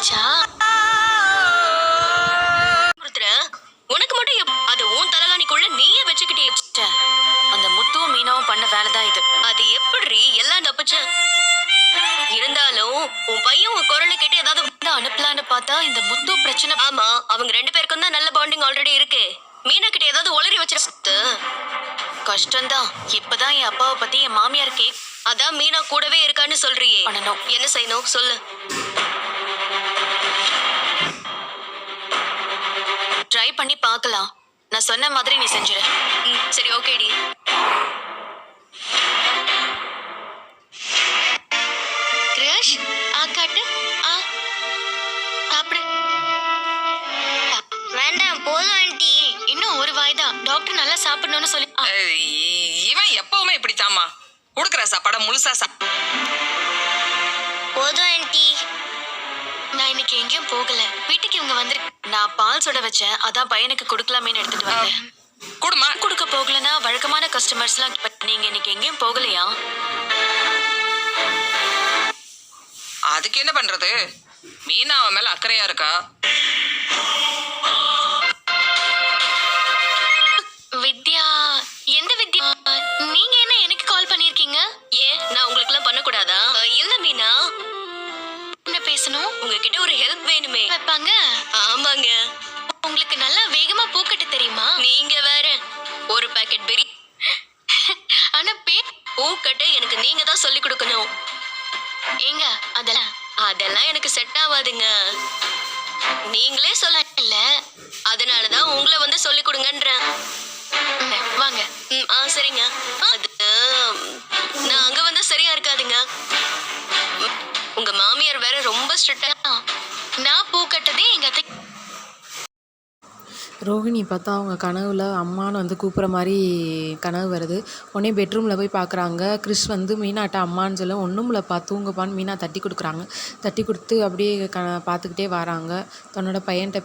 வந்துருச்சா? உனக்கு மட்டும் அது உன் தலகாணிக்குள்ள நீயே வச்சுக்கிட்டே. அந்த முத்துவும் மீனாவும் பண்ண வேலைதான் இது. அது எப்படி எல்லாம் தப்பிச்ச? இருந்தாலும் உன் பையன் உன் குரலை கேட்டு ஏதாவது அனுப்பலான்னு பார்த்தா இந்த முத்து பிரச்சனை. ஆமா, அவங்க 2 பேருக்கும் தான் நல்ல பாண்டிங் ஆல்ரெடி இருக்கு. மீனா கிட்ட ஏதாவது ஒளறி வச்சிரு. கஷ்டம்தான். இப்பதான் என் அப்பாவை பத்தி என் மாமியார் அதான் மீனா கூடவே இருக்கான்னு சொல்றியே. பண்ணணும். என்ன செய்யணும் சொல்லு. ட்ரை பண்ணி பார்க்கலாம். நான் சொன்ன மாதிரி நீ செஞ்சிரு. சரி, ஓகேடி. கிரஷ் ஆக்காட்டு. சாப்பிடு. வேண்டாம், போதும் ஆண்டி. இன்னும் ஒரு வாய்தான். டாக்டர் நல்லா சாப்பிடணும்னு சொல்லி. இவன் எப்பவுமே இப்படித்தாமா கொடுக்குற சாப்பாட முழுசா போதும் ஆண்டி. நான் இன்னைக்கு எங்கேயும் போகல. வீட்டுக்கு இவங்க வந்துரு. நான் பால் சுட வச்சேன். அதான் பையனுக்கு கொடுக்கலாமேன்னு எடுத்துட்டு வந்தேன். குடுமா கொடுக்க போகலன்னா வழக்கமான கஸ்டமர்ஸ்லாம். நீங்க இன்னைக்கு எங்கேயும் போகலையா? அதுக்கு என்ன பண்றது? மீனா அவன் மேல அக்கறையா இருக்கா. வித்யா? எந்த வித்யா? நீங்க என்ன எனக்கு கால் பண்ணிருக்கீங்க? ஏன் நான் உங்களுக்கு எல்லாம் பண்ணக்கூடாதா? இல்ல மீனா, என்ன பேசணும்? உங்ககிட்ட ஒரு ஹெல்ப் வேணுமே. வைப்பாங்க. ஆமாங்க. உங்களுக்கு நல்லா வேகமா பூக்கட்ட தெரியுமா? நீங்க வேற. ஒரு பாக்கெட் பெரி ஆனா பூக்கட்ட எனக்கு நீங்க தான் சொல்லி கொடுக்கணும். ஏங்க அதெல்லாம் எனக்கு செட் ஆகாதுங்க. நீங்களே சொல்ல இல்ல. அதனாலதான் உங்களை வந்து சொல்லி கொடுங்கன்றேன். வாங்க. சரிங்க. அது நான் அங்க வந்து சரியா இருக்காதுங்க. உங்க மாமியார் வேற ரொம்ப ஸ்ட்ரிக்ட்டா. நான் பூ கட்டதே எங்க அத்தை. ரோஹிணி பார்த்தா அவங்க கனவுல அம்மான்னு வந்து கூப்பிட்ற மாதிரி கனவு வருது. உடனே பெட்ரூமில் போய் பார்க்குறாங்க. கிறிஷ் வந்து மீனாட்ட அம்மான்னு சொல்ல ஒன்றும்லப்பா தூங்குப்பான்னு மீனா தட்டி கொடுக்குறாங்க. தட்டி கொடுத்து அப்படியே பார்த்துக்கிட்டே வராங்க. தன்னோட பையன்கிட்ட